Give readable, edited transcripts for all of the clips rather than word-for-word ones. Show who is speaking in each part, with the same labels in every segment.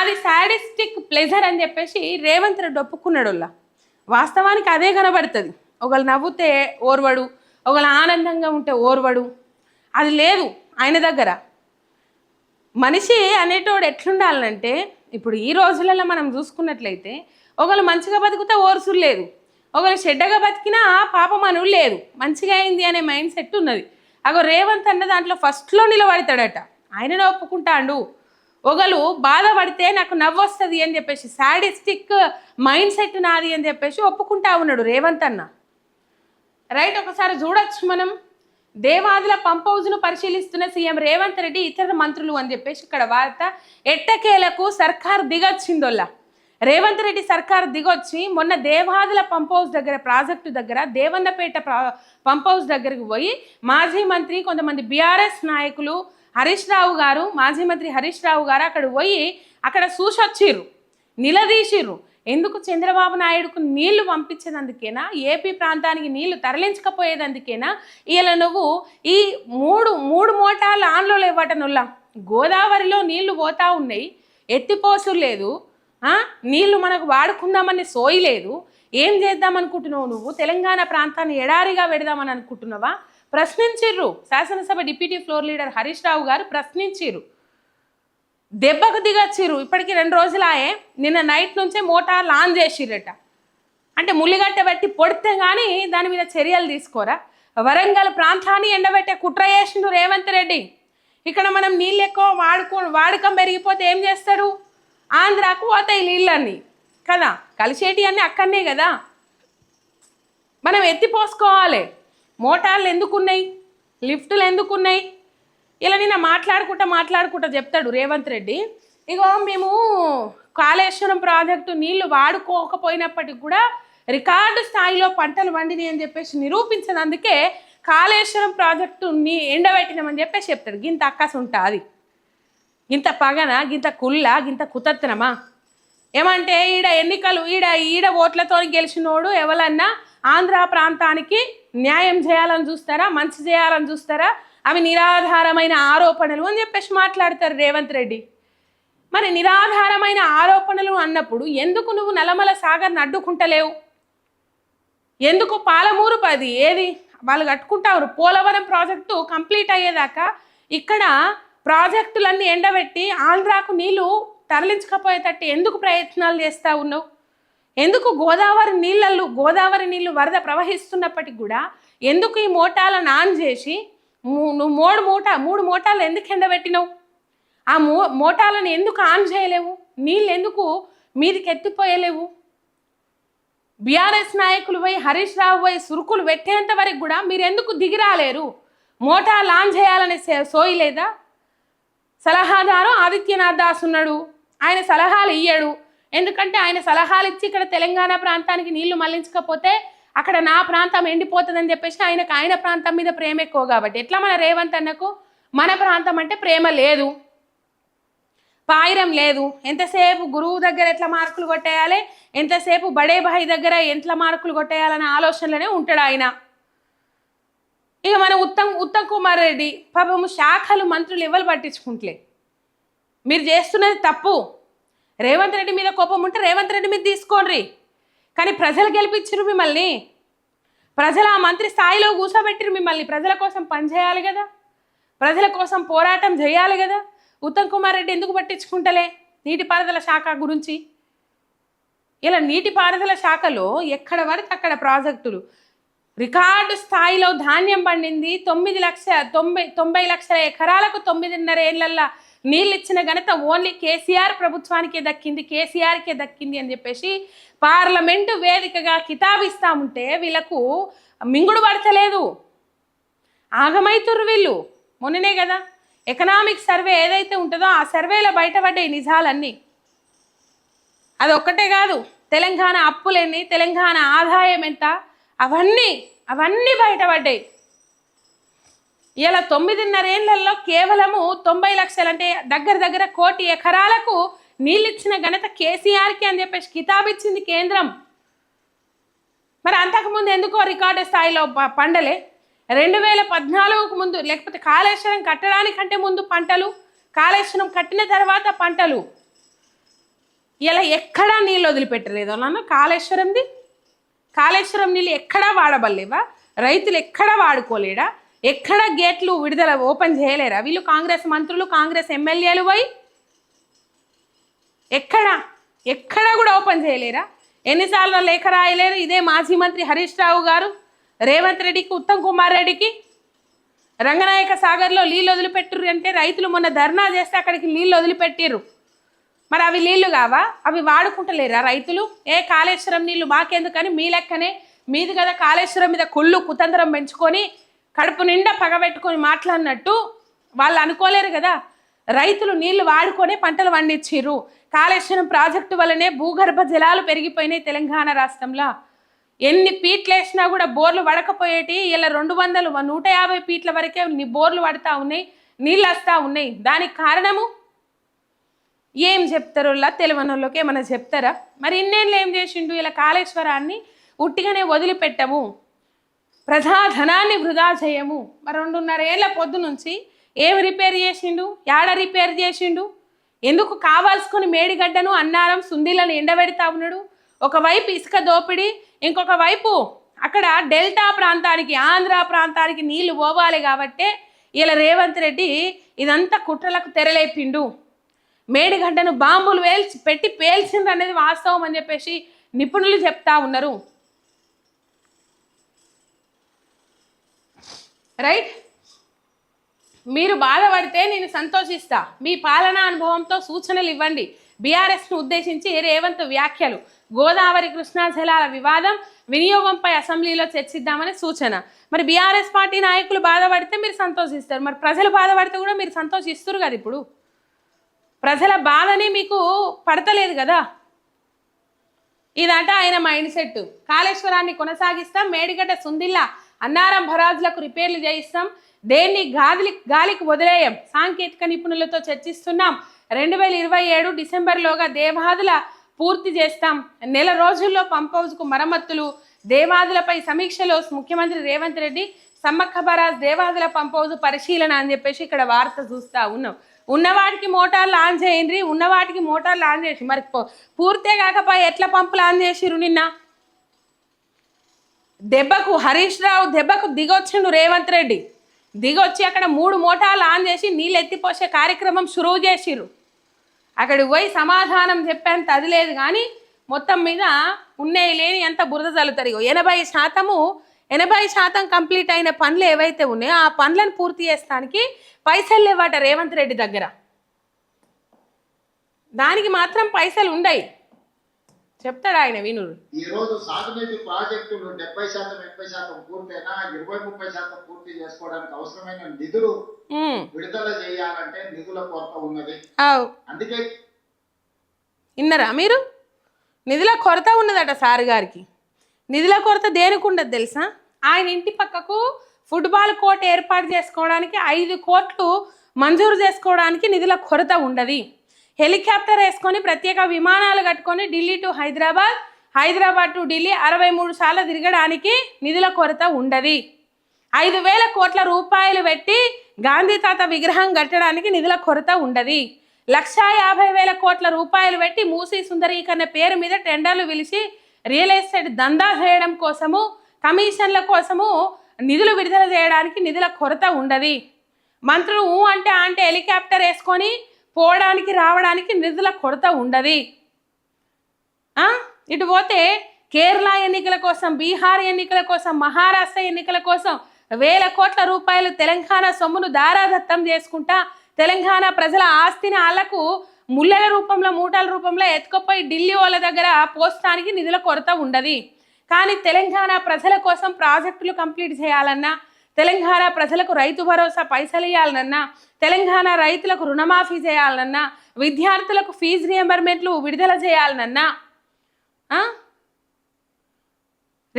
Speaker 1: నాది sadistic pleasure అని చెప్పేసి రేవంత్ రెడ్డి ఒప్పుకున్నాడు. వాస్తవానికి అదే కనబడుతుంది. ఒకళ్ళు నవ్వుతే ఓర్వడు, ఒకళ్ళు ఆనందంగా ఉంటే ఓర్వడు. అది లేదు ఆయన దగ్గర. మనిషి అనేటోడు ఎట్లుండాలంటే, ఇప్పుడు ఈ రోజులలో మనం చూసుకున్నట్లయితే ఒకళ్ళు మంచిగా బతికితే ఓర్సులు లేదు, ఒకళ్ళు చెడ్డగా బతికినా పాపమను లేదు, మంచిగా అయింది అనే మైండ్ సెట్ ఉన్నది. అగో రేవంత్ అన్న దాంట్లో ఫస్ట్లో నిలబడతాడట, ఆయననే ఒప్పుకుంటాడు. ఒకళ్ళు బాధపడితే నాకు నవ్వు వస్తుంది అని చెప్పేసి సాడిస్టిక్ మైండ్ సెట్ నాది అని చెప్పేసి ఒప్పుకుంటా ఉన్నాడు రేవంత్ అన్న. రైట్, ఒకసారి చూడొచ్చు మనం. దేవాదుల పంప్ హౌస్ను పరిశీలిస్తున్న సీఎం రేవంత్ రెడ్డి ఇతర మంత్రులు అని చెప్పేసి ఇక్కడ వార్త. ఎట్టకేలకు సర్కార్ దిగొచ్చిందోల్లా. రేవంత్ రెడ్డి సర్కార్ దిగొచ్చి మొన్న దేవాదుల పంప్ హౌస్ దగ్గర, ప్రాజెక్టు దగ్గర, దేవన్నపేట పంప్ హౌస్ దగ్గరికి పోయి మాజీ మంత్రి, కొంతమంది బీఆర్ఎస్ నాయకులు, హరీష్ రావు గారు, మాజీ మంత్రి హరీష్ రావు గారు అక్కడ పోయి అక్కడ చూసొచ్చిర్రు, నిలదీసిర్రు. ఎందుకు చంద్రబాబు నాయుడుకు నీళ్లు పంపించేదందుకేనా, ఏపీ ప్రాంతానికి నీళ్లు తరలించకపోయేదందుకేనా, ఇలా నువ్వు ఈ మూడు మోటార్లు ఆన్లో లేవటనుల్లా. గోదావరిలో నీళ్లు పోతా ఉన్నాయి, ఎత్తిపోసులు లేదు, నీళ్లు మనకు వాడుకుందామని సోయి లేదు. ఏం చేద్దామనుకుంటున్నావు నువ్వు? తెలంగాణ ప్రాంతాన్ని ఎడారిగా పెడదామని అనుకుంటున్నావా? ప్రశ్నించిర్రు. శాసనసభ deputy floor leader Harish Rao గారు ప్రశ్నించిర్రు, దెబ్బకు దిగచ్చిర్రు. ఇప్పటికి 2 రోజులాయే, నిన్న నైట్ నుంచే మోటార్లు ఆన్ చేసిర్రట. అంటే ముల్లిగట్ట పెట్టి పొడితే కానీ దాని మీద చర్యలు తీసుకోరా? వరంగల్ ప్రాంతాన్ని ఎండబెట్టే కుట్ర చేసిండు రేవంత్ రెడ్డి. ఇక్కడ మనం నీళ్ళు ఎక్కువ వాడకం పెరిగిపోతే ఏం చేస్తారు? ఆంధ్రాకు పోతాయి నీళ్ళన్నీ కదా, కలిసేటి అన్నీ అక్కడనే కదా. మనం ఎత్తిపోసుకోవాలి. మోటార్లు ఎందుకున్నాయి, లిఫ్టులు ఎందుకున్నాయి? ఇలా నిన్న మాట్లాడుకుంటా చెప్తాడు రేవంత్ రెడ్డి. ఇగో మేము కాళేశ్వరం ప్రాజెక్టు నీళ్లు వాడుకోకపోయినప్పటికి కూడా రికార్డు స్థాయిలో పంటలు వండినాయి అని చెప్పేసి నిరూపించినందుకే కాళేశ్వరం ప్రాజెక్టుని ఎండబెట్టినామని చెప్పేసి చెప్తాడు. గింత అక్కసు ఉంటుంది, గింత పగన, గింత కుల్ల, గింత కుతత్నమా? ఏమంటే ఈడ ఎన్నికలు, ఈడ ఓట్లతో గెలిచినోడు ఎవరన్నా ఆంధ్ర ప్రాంతానికి న్యాయం చేయాలని చూస్తారా, మంచి చేయాలని చూస్తారా? అవి నిరాధారమైన ఆరోపణలు అని చెప్పేసి మాట్లాడతారు రేవంత్ రెడ్డి. మరి నిరాధారమైన ఆరోపణలు అన్నప్పుడు ఎందుకు నువ్వు నల్లమల సాగర్ని అడ్డుకుంటలేవు? ఎందుకు పాలమూరు 10 ఏది వాళ్ళు కట్టుకుంటారు? పోలవరం ప్రాజెక్టు కంప్లీట్ అయ్యేదాకా ఇక్కడ ప్రాజెక్టులన్నీ ఎండబెట్టి ఆంధ్రాకు నీళ్లు తరలించకపోయేటట్టు ఎందుకు ప్రయత్నాలు చేస్తూ ఉన్నావు? ఎందుకు గోదావరి నీళ్ళు వరద ప్రవహిస్తున్నప్పటికి కూడా ఎందుకు ఈ మోటార్లను ఆన్ చేసి నువ్వు 3 మోటార్లు ఎందుకు ఎండబెట్టినావు? ఆ మోటార్లను ఎందుకు ఆన్ చేయలేవు? నీళ్ళు ఎందుకు మీదికి ఎత్తిపోయలేవు? బీఆర్ఎస్ నాయకులు పోయి, హరీష్ రావు పోయి సురుకులు పెట్టేంత వరకు కూడా మీరు ఎందుకు దిగిరాలేరు? మోటార్లు ఆన్ చేయాలనే సోయి లేదా? సలహాదారు ఆదిత్యనాథ్ దాస్ ఉన్నాడు, ఆయన సలహాలు ఇయ్యాడు. ఎందుకంటే ఆయన సలహాలు ఇచ్చి ఇక్కడ తెలంగాణ ప్రాంతానికి నీళ్లు మళ్లించకపోతే అక్కడ నా ప్రాంతం ఎండిపోతుందని చెప్పేసి ఆయన ప్రాంతం మీద ప్రేమ ఎక్కువ కాబట్టి. ఎట్లా మన రేవంత్ అన్నకు మన ప్రాంతం అంటే ప్రేమ లేదు, పాయిరం లేదు. ఎంతసేపు గురువు దగ్గర ఎట్లా మార్కులు కొట్టేయాలి, ఎంతసేపు బడే భాయ్ దగ్గర ఎట్లా మార్కులు కొట్టేయాలనే ఆలోచనలోనే ఉంటాడు ఆయన. ఇక మన ఉత్తమ్ కుమార్ రెడ్డి పాపము శాఖలు మంత్రులు ఎవరు పట్టించుకుంటలే. మీరు చేస్తున్నది తప్పు. రేవంత్ రెడ్డి మీద కోపం ఉంటే రేవంత్ రెడ్డి మీద తీసుకోండి, కానీ ప్రజలు గెలిపించరు మిమ్మల్ని. ప్రజలు ఆ మంత్రి స్థాయిలో కూర్చోబెట్టిరు మిమ్మల్ని. ప్రజల కోసం పనిచేయాలి కదా, ప్రజల కోసం పోరాటం చేయాలి కదా. ఉత్తమ్ కుమార్ రెడ్డి ఎందుకు పట్టించుకుంటలే నీటిపారుదల శాఖ గురించి? ఇలా నీటిపారుదల శాఖలో ఎక్కడ పడితే అక్కడ ప్రాజెక్టులు, రికార్డు స్థాయిలో ధాన్యం పండింది. 90 లక్షల ఎకరాలకు 9.5 ఏళ్లల్లో నీళ్ళు ఇచ్చిన ఘనత ఓన్లీ కేసీఆర్ ప్రభుత్వానికే దక్కింది, కేసీఆర్కే దక్కింది అని చెప్పేసి పార్లమెంటు వేదికగా కితాబిస్తా ఉంటే వీళ్ళకు మింగుడు పడతలేదు, ఆగమైతుర్రు వీళ్ళు. మొన్ననే కదా ఎకనామిక్ సర్వే ఏదైతే ఉంటుందో ఆ సర్వేలో బయటపడ్డాయి నిజాలన్నీ. అది ఒక్కటే కాదు, తెలంగాణ అప్పులెన్ని, తెలంగాణ ఆదాయం ఎంత, అవన్నీ బయటపడ్డాయి. ఇలా 9.5 ఏళ్లలో కేవలము 90 లక్షలు అంటే దగ్గర 1 కోటి ఎకరాలకు నీళ్ళిచ్చిన ఘనత కేసీఆర్కి అని చెప్పేసి కితాబిచ్చింది కేంద్రం. మరి అంతకుముందు ఎందుకో రికార్డు స్థాయిలో పండలే? 2014కు ముందు, లేకపోతే కాళేశ్వరం కట్టడానికంటే ముందు పంటలు, కాళేశ్వరం కట్టిన తర్వాత పంటలు. ఇలా ఎక్కడా నీళ్ళు వదిలిపెట్టలేదు నన్ను. కాళేశ్వరం నీళ్ళు ఎక్కడా వాడబల్లేవా? రైతులు ఎక్కడా వాడుకోలేడా? ఎక్కడ గేట్లు విడుదల ఓపెన్ చేయలేరా వీళ్ళు? కాంగ్రెస్ మంత్రులు, కాంగ్రెస్ ఎమ్మెల్యేలు పోయి ఎక్కడా కూడా ఓపెన్ చేయలేరా? ఎన్నిసార్లు లేఖ రాయలేరు? ఇదే మాజీ మంత్రి హరీష్ రావు గారు రేవంత్ రెడ్డికి, ఉత్తమ్ కుమార్ రెడ్డికి రంగనాయక సాగర్లో నీళ్ళు వదిలిపెట్టుర్రు అంటే రైతులు మొన్న ధర్నా చేస్తే అక్కడికి నీళ్ళు వదిలిపెట్టిర్రు. మరి అవి నీళ్లు కావా? అవి వాడుకుంటలేరా రైతులు? కాళేశ్వరం నీళ్లు మాకెందుకని మీ లెక్కనే మీది కదా కాళేశ్వరం మీద కుళ్ళు కుతంత్రం పెంచుకొని కడుపు నిండా పగబెట్టుకొని మాట్లాడినట్టు వాళ్ళు అనుకోలేరు కదా. రైతులు నీళ్లు వాడుకొని పంటలు పండించిర్రు. కాళేశ్వరం ప్రాజెక్టు వల్లనే భూగర్భ జలాలు పెరిగిపోయినాయి తెలంగాణ రాష్ట్రంలో. ఎన్ని పీట్లు వేసినా కూడా బోర్లు పడకపోయేటి ఇలా 200, 150 పీట్ల వరకే బోర్లు పడతా ఉన్నాయి, నీళ్ళు వస్తూ ఉన్నాయి. దానికి కారణము ఏం చెప్తారు? తెలివనోళ్ళకి ఏమైనా చెప్తారా? మరి ఇన్నేళ్ళు ఏం చేసిండు? ఇలా కాళేశ్వరాన్ని ఉట్టిగానే వదిలిపెట్టము, ప్రజాధనాన్ని వృధా చేయము. మరి 2.5 ఏళ్ల పొద్దు నుంచి ఏం రిపేర్ చేసిండు? యాడ రిపేర్ చేసిండు? ఎందుకు కావాల్సుకొని మేడిగడ్డను, అన్నారం, సుందీలను ఎండబెడతా ఉన్నాడు? ఒకవైపు ఇసుక దోపిడీ, ఇంకొక వైపు అక్కడ డెల్టా ప్రాంతానికి, ఆంధ్ర ప్రాంతానికి నీళ్లు పోవాలి కాబట్టే ఇలా రేవంత్ రెడ్డి ఇదంతా కుట్రలకు తెరలేపిండు. మేడిగడ్డను బాంబులు పెట్టి పేల్చిండ్రు అనేది వాస్తవం అని చెప్పేసి నిపుణులు చెప్తా ఉన్నారు. రైట్? మీరు బాధపడితే నేను సంతోషిస్తా. మీ పాలనా అనుభవంతో సూచనలు ఇవ్వండి. బీఆర్ఎస్ను ఉద్దేశించి రేవంత్ వ్యాఖ్యలు. గోదావరి కృష్ణా జలాల వివాదం వినియోగంపై అసెంబ్లీలో చర్చిద్దామని సూచన. మరి బీఆర్ఎస్ పార్టీ నాయకులు బాధపడితే మీరు సంతోషిస్తారు, మరి ప్రజలు బాధపడితే కూడా మీరు సంతోషిస్తారు కదా. ఇప్పుడు ప్రజల బాధని మీకు పడతలేదు కదా. ఇదట ఆయన మైండ్ సెట్. కాళేశ్వరాన్ని కొనసాగిస్తాం, మేడిగడ్డ, సుందిల్ల, అన్నారం భరాజులకు రిపేర్లు చేయిస్తాం, దేన్ని గాలికి వదిలేయం, సాంకేతిక నిపుణులతో చర్చిస్తున్నాం, 2027 డిసెంబర్లోగా దేవాదుల పూర్తి చేస్తాం, నెల రోజుల్లో పంప్ హౌస్కు మరమ్మతులు, దేవాదులపై సమీక్షలో ముఖ్యమంత్రి Revanth Reddy, Sammakka barrage Devadula pump house పరిశీలన అని చెప్పేసి ఇక్కడ వార్త చూస్తూ ఉన్నాం. ఉన్నవాటికి మోటార్లు ఆన్ చేయండి, ఉన్నవాటికి మోటార్లు ఆన్ చేసి మరి పూర్తే కాకపోయి ఎట్లా పంపులు ఆన్ చేసిరు? నిన్న దెబ్బకు హరీష్ రావు దెబ్బకు దిగొచ్చిండు రేవంత్ రెడ్డి. దిగొచ్చి అక్కడ 3 మోటార్లు ఆన్ చేసి నీళ్ళు ఎత్తిపోసే కార్యక్రమం షురువు చేసిరు. అక్కడికి పోయి సమాధానం చెప్పేంత అది లేదు, కానీ మొత్తం మీద ఉన్నవి లేని ఎంత బురద చల్లుతారు. 80% కంప్లీట్ అయిన పనులు ఏవైతే ఉన్నాయో ఆ పనులను పూర్తి చేస్తానికి పైసలు లేవాట రేవంత్ రెడ్డి దగ్గర. దానికి మాత్రం పైసలు ఉండయి, చెప్తాడు ఆయన వినుడు.
Speaker 2: ఈ రోజు సాగునీటి ప్రాజెక్టులు 70%, 80% పూర్తయినా 20-30% పూర్తి చేసుకోవడానికి అవసరమైన నిధులు విడుదల చేయాలంటే నిధుల కొరత ఉన్నది. అందుకే
Speaker 1: విన్నారా మీరు? నిధుల కొరత ఉన్నదట సార్ గారికి. నిధుల కొరత దేనికి ఉండదు తెలుసా? ఆయన ఇంటి పక్కకు ఫుట్బాల్ కోర్ట్ ఏర్పాటు చేసుకోవడానికి 5 కోట్లు మంజూరు చేసుకోవడానికి నిధుల కొరత ఉండదు. హెలికాప్టర్ వేసుకొని ప్రత్యేక విమానాలు కట్టుకొని ఢిల్లీ టు హైదరాబాద్, హైదరాబాద్ టు ఢిల్లీ 63 సార్లు తిరగడానికి నిధుల కొరత ఉండదు. 5,000 కోట్ల రూపాయలు పెట్టి గాంధీ తాత విగ్రహం కట్టడానికి నిధుల కొరత ఉండదు. 1,50,000 కోట్ల రూపాయలు పెట్టి మూసీ సుందరీకరణ పేరు మీద టెండర్లు పిలిచి రియల్ ఎస్టేట్ దందా చేయడం కోసము, కమిషన్ల కోసము నిధులు విడుదల చేయడానికి నిధుల కొరత ఉండదు. మంత్రులు అంటే హెలికాప్టర్ వేసుకొని పోవడానికి రావడానికి నిధుల కొరత ఉండదు. ఇటు పోతే కేరళ ఎన్నికల కోసం, బీహార్ ఎన్నికల కోసం, మహారాష్ట్ర ఎన్నికల కోసం 1,000 కోట్ల రూపాయలు తెలంగాణ సొమ్మును దారాదత్తం చేసుకుంటా తెలంగాణ ప్రజల ఆస్తిని వాళ్ళకు ముళ్ళల రూపంలో, మూటల రూపంలో ఎత్తుకుపోయి ఢిల్లీ వాళ్ళ దగ్గర పోస్తానికి నిధుల కొరత ఉండదు. కానీ తెలంగాణ ప్రజల కోసం ప్రాజెక్టులు కంప్లీట్ చేయాలన్నా, తెలంగాణ ప్రజలకు రైతు భరోసా పైసలు ఇవ్వాలన్నా, తెలంగాణ రైతులకు రుణమాఫీ చేయాలన్నా, విద్యార్థులకు ఫీజు రియంబర్మెంట్లు విడుదల చేయాలన్నా,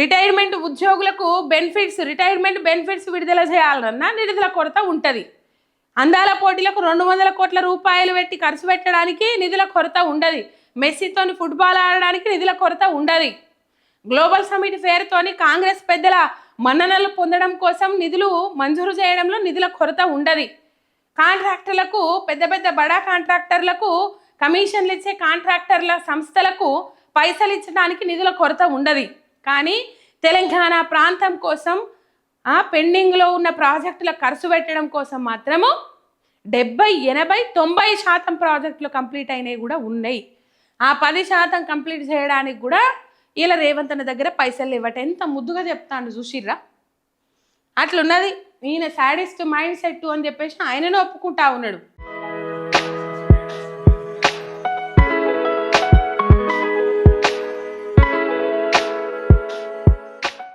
Speaker 1: రిటైర్మెంట్ ఉద్యోగులకు రిటైర్మెంట్ బెనిఫిట్స్ విడుదల చేయాలన్నా నిధుల కొరత ఉంటుంది. అందాల పోటీలకు 200 కోట్ల రూపాయలు పెట్టి ఖర్చు పెట్టడానికి నిధుల కొరత ఉండదు. మెస్సీతోని ఫుట్బాల్ ఆడడానికి నిధుల కొరత ఉండదు. గ్లోబల్ సమిట్ పేరుతోని కాంగ్రెస్ పెద్దల మన్ననలు పొందడం కోసం నిధులు మంజూరు చేయడంలో నిధుల కొరత ఉండదు. కాంట్రాక్టర్లకు, పెద్ద పెద్ద బడా కాంట్రాక్టర్లకు కమిషన్లు ఇచ్చే కాంట్రాక్టర్ల సంస్థలకు పైసలు ఇచ్చడానికి నిధుల కొరత ఉండదు. కానీ తెలంగాణ ప్రాంతం కోసం పెండింగ్లో ఉన్న ప్రాజెక్టుల ఖర్చు పెట్టడం కోసం మాత్రము 70, 80, 90% ప్రాజెక్టులు కంప్లీట్ అయినవి కూడా ఉన్నాయి. ఆ 10% కంప్లీట్ చేయడానికి కూడా ఇలా రేవంత్ అన్న దగ్గర పైసలు ఇవ్వట ఎంత ముద్దుగా చెప్తాను చూసిర్రా. అట్లున్నది. ఈయన సాడిస్ట్ మైండ్ సెట్ అని చెప్పేసి ఆయననే ఒప్పుకుంటా ఉన్నాడు.